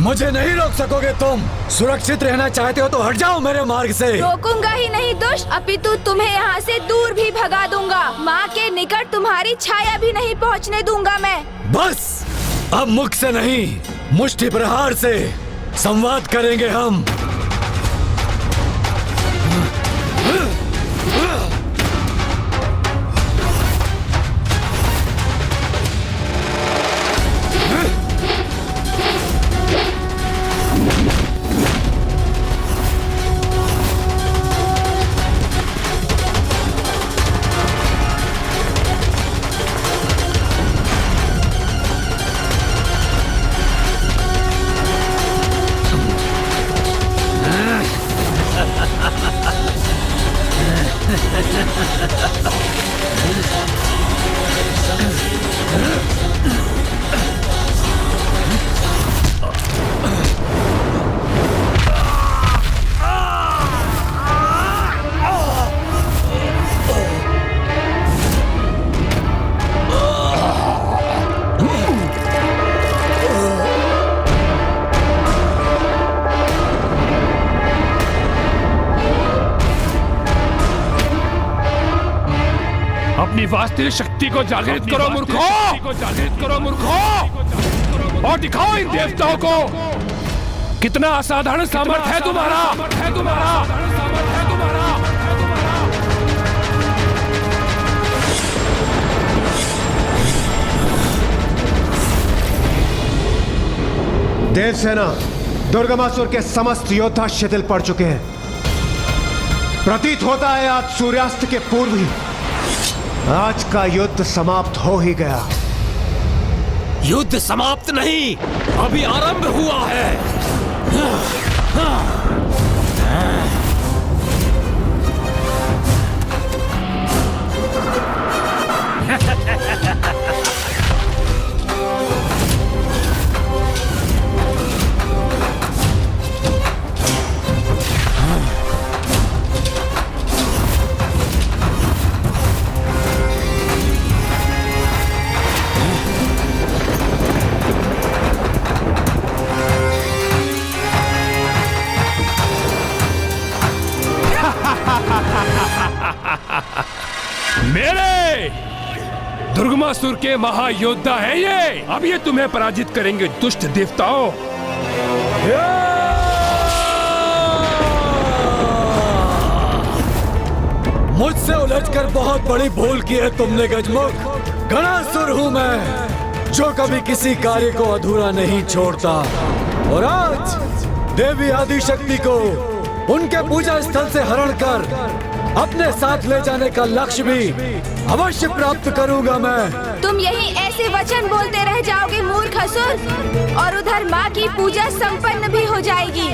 मुझे नहीं रोक सकोगे तुम। सुरक्षित रहना चाहते हो तो हट जाओ मेरे मार्ग से। रोकूंगा ही नहीं दुष्ट, अपितु तुम्हें यहाँ से दूर भी भगा दूंगा। माँ के निकट तुम्हारी छाया भी नहीं पहुँचने दूंगा मैं। बस अब मुख से नहीं, मुष्टि प्रहार से संवाद करेंगे हम। अपनी वास्तविक शक्ति को जागृत करो मूर्खों, और दिखाओ इन देवताओं को कितना असाधारण सामर्थ्य है तुम्हारा। देवसेना, दुर्गमासुर के समस्त योद्धा शिथिल पड़ चुके हैं। प्रतीत होता है आज सूर्यास्त के पूर्व ही आज का युद्ध समाप्त हो ही गया। युद्ध समाप्त नहीं, अभी आरंभ हुआ है। मेरे दुर्गमासुर के महायोद्धा है ये। अब ये तुम्हें पराजित करेंगे दुष्ट देवताओं। मुझसे उलझकर बहुत बड़ी भूल की है तुमने गजमुख। गणासुर हूँ मैं, जो कभी किसी कार्य को अधूरा नहीं छोड़ता। और आज देवी आदिशक्ति को उनके पूजा स्थल से हरण कर अपने साथ ले जाने का लक्ष्य भी अवश्य प्राप्त करूंगा मैं। तुम यही ऐसे वचन बोलते रह जाओगे मूर्ख असुर, और उधर माँ की पूजा संपन्न भी हो जाएगी।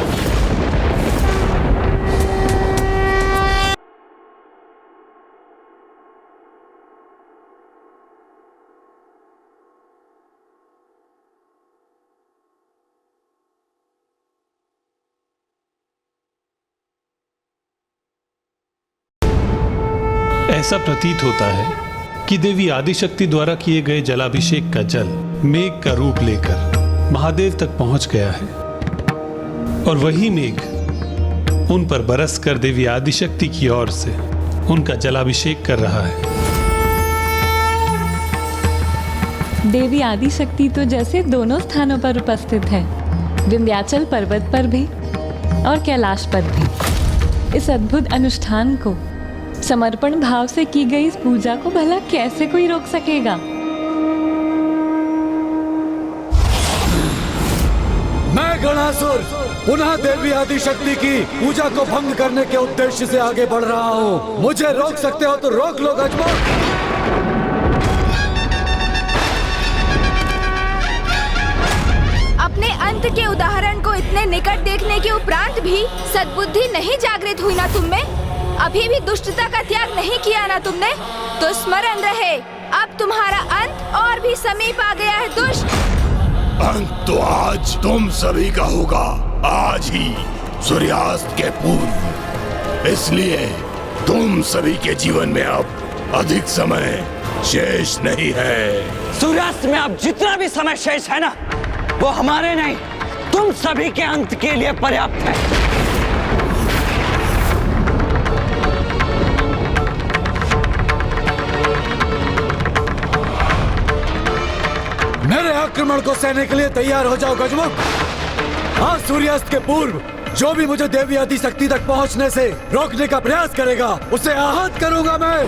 ऐसा प्रतीत होता है कि देवी आदिशक्ति द्वारा किए गए जलाभिषेक का जल मेघ का रूप लेकर महादेव तक पहुंच गया है, और वही मेघ उन पर बरस कर देवी आदिशक्ति की ओर से उनका जलाभिषेक कर रहा है। देवी आदिशक्ति तो जैसे दोनों स्थानों पर उपस्थित है, विंध्याचल पर्वत पर भी और कैलाश पर भी। इस अद्भुत अनुष्ठान को, समर्पण भाव से की गई इस पूजा को भला कैसे कोई रोक सकेगा? मैं गणासुर पुनः देवी आदिशक्ति की पूजा को भंग करने के उद्देश्य से आगे बढ़ रहा हूँ। मुझे रोक सकते हो तो रोक लो गजमुख। अपने अंत के उदाहरण को इतने निकट देखने के उपरांत भी सद्बुद्धि नहीं जागृत हुई ना तुममें? अभी भी दुष्टता का त्याग नहीं किया ना तुमने? तो स्मरण रहे, अब तुम्हारा अंत और भी समीप आ गया है दुष्ट। अंत तो आज तुम सभी का होगा, आज ही सूर्यास्त के पूर्व। इसलिए तुम सभी के जीवन में अब अधिक समय शेष नहीं है। सूर्यास्त में अब जितना भी समय शेष है ना, वो हमारे नहीं तुम तुम सभी के अंत के लिए पर्याप्त है। मेरे आक्रमण को सहने के लिए तैयार हो जाओ गजमुख। आज सूर्यास्त के पूर्व जो भी मुझे देवी आदिशक्ति तक पहुंचने से रोकने का प्रयास करेगा उसे आहत करूंगा मैं।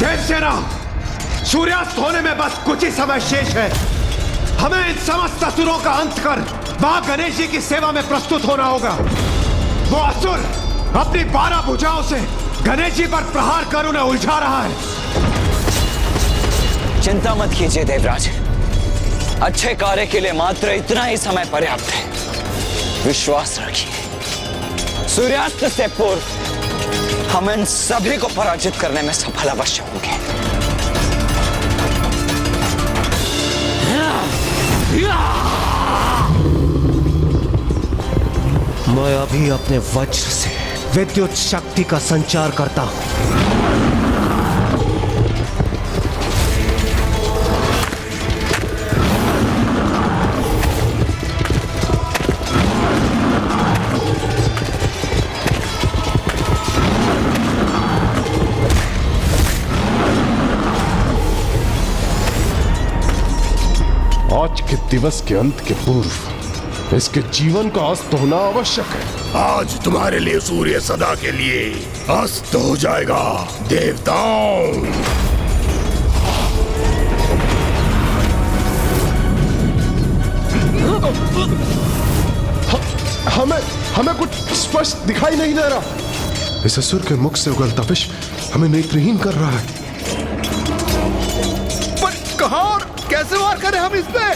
देवसेना, सूर्यास्त होने में बस कुछ ही समय शेष है। हमें इन समस्त असुरों का अंत कर मां गणेश जी की सेवा में प्रस्तुत होना होगा। वो असुर अपनी 12 भुजाओं से गणेश जी पर प्रहार कर उन्हें उलझा रहा है। चिंता मत कीजिए देवराज, अच्छे कार्य के लिए मात्र इतना ही समय पर्याप्त है। विश्वास रखिए, सूर्यास्त से पूर्व हम इन सभी को पराजित करने में सफल अवश्य होंगे। मैं अभी अपने वज्र से विद्युत शक्ति का संचार करता हूं। आज के दिवस के अंत के पूर्व इसके जीवन का अस्त होना आवश्यक है। आज तुम्हारे लिए सूर्य सदा के लिए अस्त हो जाएगा देवताओं। हमें कुछ स्पष्ट दिखाई नहीं दे रहा। इस असुर के मुख से उगलता विष हमें नेत्रहीन कर रहा है। पर कहां और कैसे वार करें हम इस पे?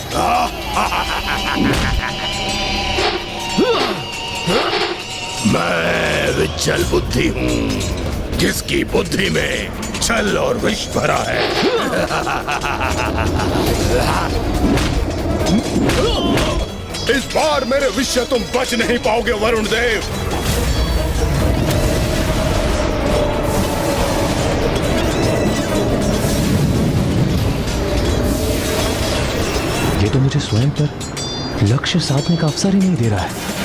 मैं विचल बुद्धि हूँ, जिसकी बुद्धि में छल और विष भरा है। इस बार मेरे विष से तुम बच नहीं पाओगे वरुण देव। ये तो मुझे स्वयं पर लक्ष्य साधने का अवसर ही नहीं दे रहा है।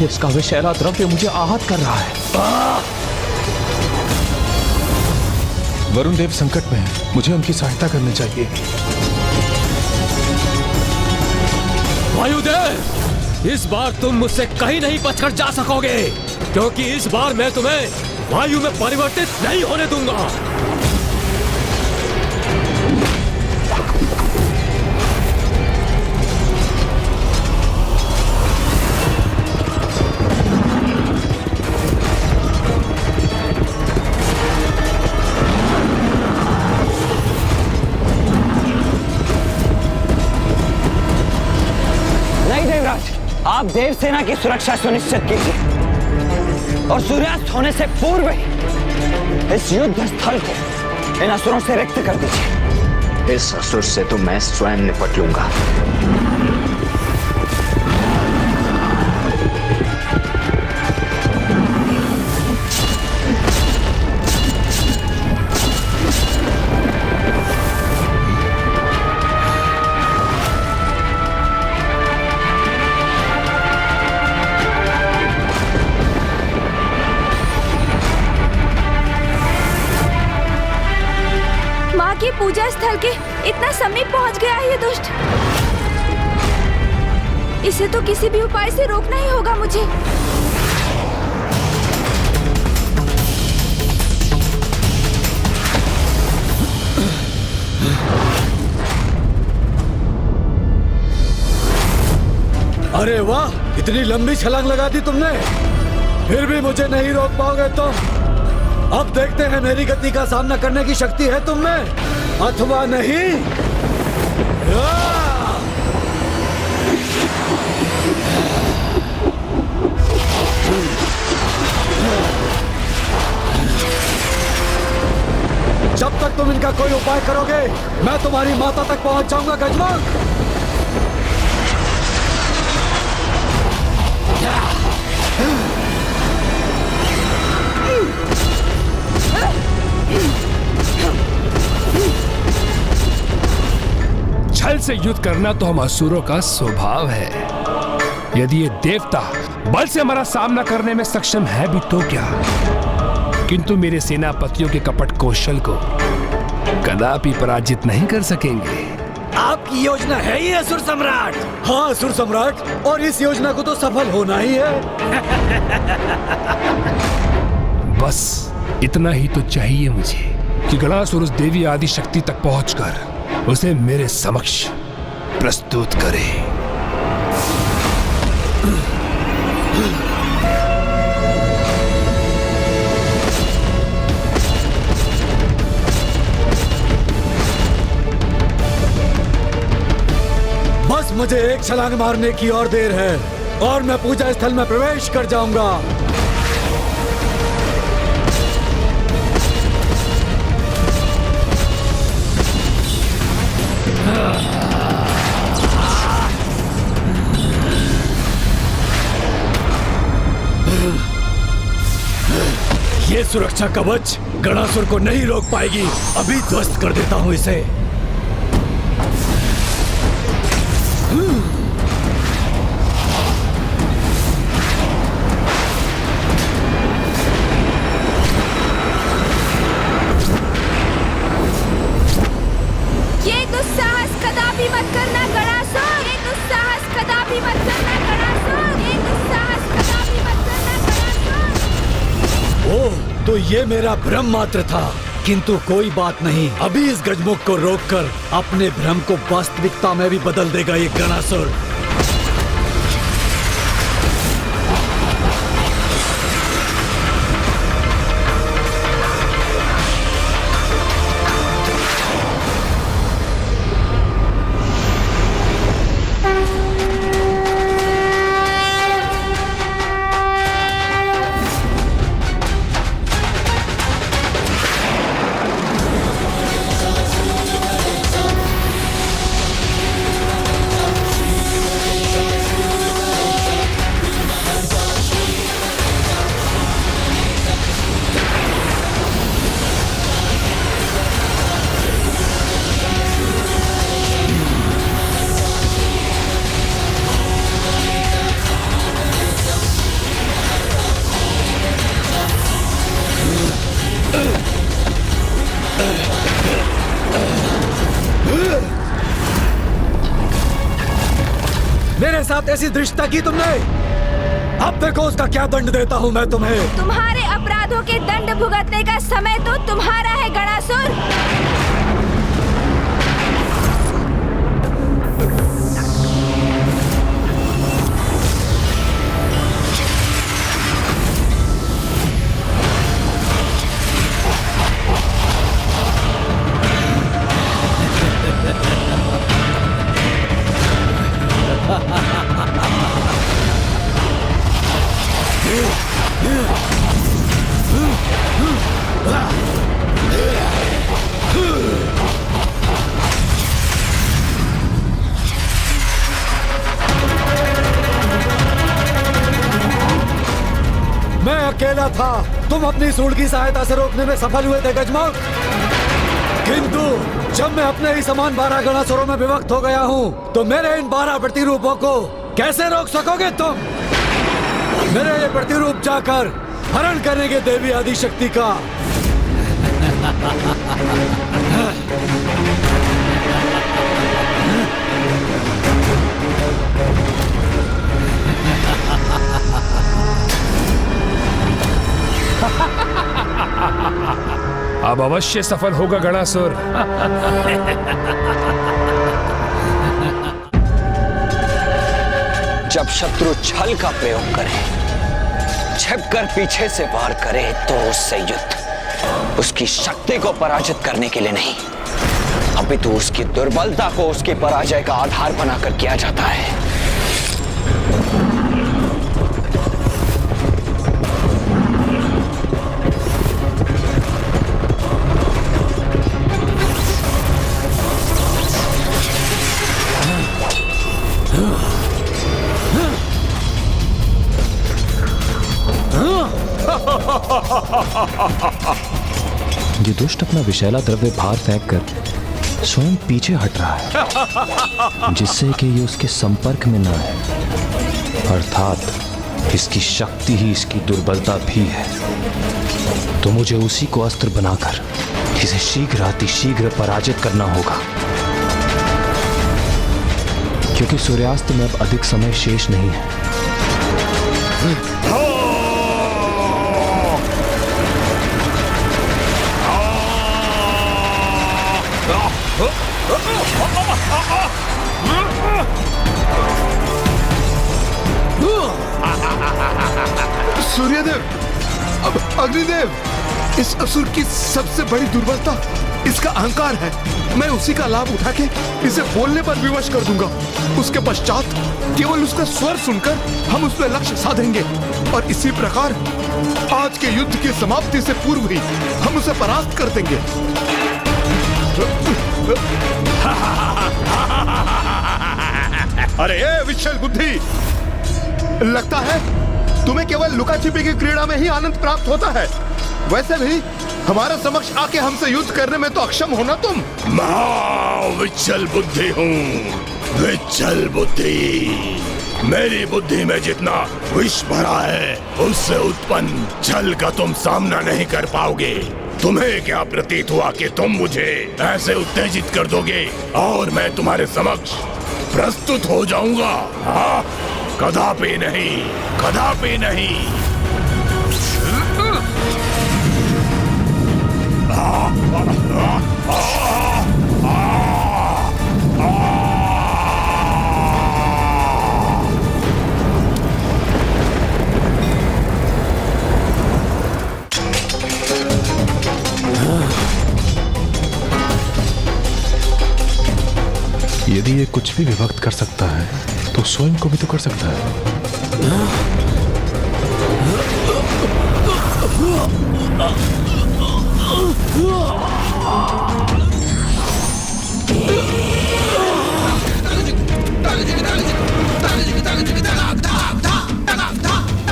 इसका विषैला द्रव्य मुझे आहत कर रहा है। वरुण देव संकट में है, मुझे उनकी सहायता करनी चाहिए। वायुदेव, इस बार तुम मुझसे कहीं नहीं बचकर जा सकोगे, क्योंकि इस बार मैं तुम्हें वायु में परिवर्तित नहीं होने दूंगा। आप देव सेना की सुरक्षा सुनिश्चित कीजिए और सूर्यास्त होने से पूर्व ही इस युद्ध स्थल को इन असुरों से रिक्त कर दीजिए। इस असुर से तो मैं स्वयं निपट लूंगा। के पूजा स्थल के इतना समीप पहुंच गया है ये दुष्ट। इसे तो किसी भी उपाय से रोकना ही होगा मुझे। अरे वाह, इतनी लंबी छलांग लगा दी तुमने, फिर भी मुझे नहीं रोक पाओगे तुम। अब देखते हैं मेरी गति का सामना करने की शक्ति है तुम में अथवा नहीं। जब तक तुम इनका कोई उपाय करोगे, मैं तुम्हारी माता तक पहुंच जाऊंगा गजमुख। छल से युद्ध करना तो हम असुरों का स्वभाव है। यदि ये देवता बल से हमारा सामना करने में सक्षम है भी तो क्या, किंतु मेरे सेनापतियों के कपट कौशल को कदापि पराजित नहीं कर सकेंगे। आपकी योजना है ही असुर सम्राट। हाँ असुर सम्राट, और इस योजना को तो सफल होना ही है। बस इतना ही तो चाहिए मुझे कि गणासुर उस देवी आदि शक्ति तक पहुंचकर उसे मेरे समक्ष प्रस्तुत करे। बस मुझे एक छलांग मारने की और देर है और मैं पूजा स्थल में प्रवेश कर जाऊंगा। ये सुरक्षा कवच गणासुर को नहीं रोक पाएगी। अभी ध्वस्त कर देता हूं इसे। ये दुस्साहस कदापि मत करना गणासुर। ये दुस्साहस कदापि मत करना गणासुर। ये दुस्साहस कदापि मत करना गणासुर। ओह, तो ये मेरा भ्रम मात्र था, किंतु कोई बात नहीं। अभी इस गजमुख को रोककर अपने भ्रम को वास्तविकता में भी बदल देगा ये गणासुर। मेरे साथ ऐसी दृष्टता की तुमने, अब देखो उसका क्या दंड देता हूँ मैं तुम्हें। तुम्हारे अपराधों के दंड भुगतने का समय तो तुम्हारा है गणासुर। मैं अकेला था, तुम अपनी सूंड की सहायता से रोकने में सफल हुए थे गजमुख, किंतु जब मैं अपने ही समान 12 गणासुरों में विभक्त हो गया हूँ, तो मेरे इन 12 प्रतिरूपों को कैसे रोक सकोगे तुम? मेरे ये प्रतिरूप जाकर हरण करेंगे देवी आदि शक्ति का। अब अवश्य सफल होगा गणासुर। जब शत्रु छल का प्रयोग करे, छिपकर पीछे से वार करे, तो उससे युद्ध उसकी शक्ति को पराजित करने के लिए नहीं, अपितु उसकी दुर्बलता को उसकी पराजय का आधार बनाकर किया जाता है। ये दुष्ट अपना विषैला द्रव्य बाहर फेंक कर स्वयं पीछे हट रहा है, जिससे कि ये उसके संपर्क में ना है। अर्थात इसकी शक्ति ही इसकी दुर्बलता भी है। तो मुझे उसी को अस्त्र बनाकर इसे शीघ्र पराजित करना होगा, क्योंकि सूर्यास्त में अब अधिक समय शेष नहीं है। सूर्यदेव, अग्निदेव, इस असुर की सबसे बड़ी दुर्बलता इसका अहंकार है। मैं उसी का लाभ उठा के इसे बोलने पर विवश कर दूंगा। उसके पश्चात केवल उसका स्वर सुनकर हम उस पर लक्ष्य साधेंगे, और इसी प्रकार आज के युद्ध की समाप्ति से पूर्व ही हम उसे परास्त कर देंगे। अरे विचल बुद्धि, लगता है तुम्हें केवल लुका छिपी की क्रीड़ा में ही आनंद प्राप्त होता है। वैसे भी हमारे समक्ष आके हमसे युद्ध करने में तो अक्षम हो ना तुम। विचल बुद्धि हूँ, विचल बुद्धि। मेरी बुद्धि में जितना विष भरा है, उससे उत्पन्न छल का तुम सामना नहीं कर पाओगे। तुम्हें क्या प्रतीत हुआ कि तुम मुझे ऐसे उत्तेजित कर दोगे और मैं तुम्हारे समक्ष प्रस्तुत हो जाऊंगा? हाँ, कदापि नहीं, कदापि नहीं। यदि ये कुछ भी विभक्त कर सकता है तो स्वयं को भी तो कर सकता है।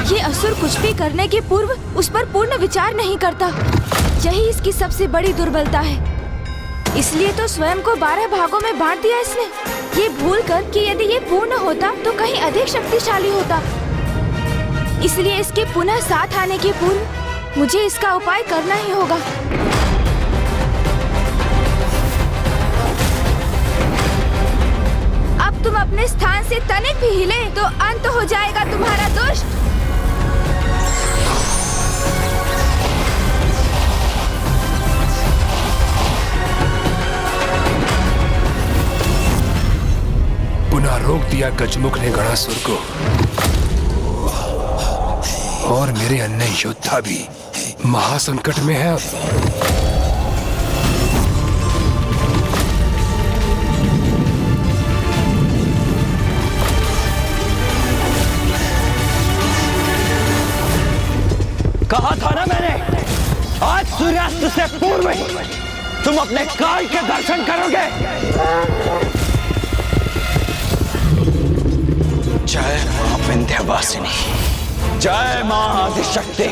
ये असुर कुछ भी करने के पूर्व उस पर पूर्ण विचार नहीं करता। यही इसकी सबसे बड़ी दुर्बलता है। इसलिए तो स्वयं को 12 भागों में बांट दिया इसने, ये भूल कर कि यदि ये पूर्ण होता तो कहीं अधिक शक्तिशाली होता। इसलिए इसके पुनः साथ आने के पूर्व मुझे इसका उपाय करना ही होगा। अब तुम अपने स्थान से तनिक भी हिले तो अंत हो जाएगा तुम्हारा दुष्ट। पुनः रोक दिया गजमुख ने गणासुर को, और मेरे अन्य योद्धा भी महासंकट में है। कहा था ना मैंने, आज सूर्यास्त से पूर्व ही तुम अपने काल के दर्शन करोगे। जय मां विंध्यवासिनी, जय मां आदिशक्ति।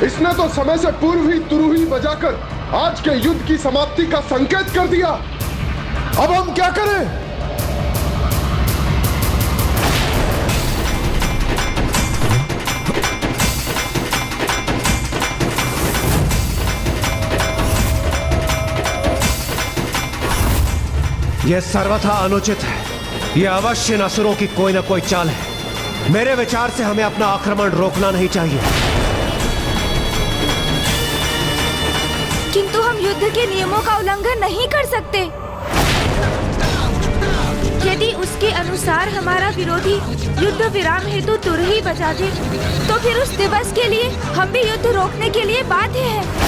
इसने तो समय से पूर्व ही तुरुही बजाकर आज के युद्ध की समाप्ति का संकेत कर दिया। अब हम क्या करें? यह सर्वथा अनुचित है। यह अवश्य असुरों की कोई ना कोई चाल है। मेरे विचार से हमें अपना आक्रमण रोकना नहीं चाहिए। किंतु हम युद्ध के नियमों का उल्लंघन नहीं कर सकते। यदि उसके अनुसार हमारा विरोधी युद्ध विराम हेतु तुरही बजा दे, तो फिर उस दिवस के लिए हम भी युद्ध रोकने के लिए बाध्य हैं।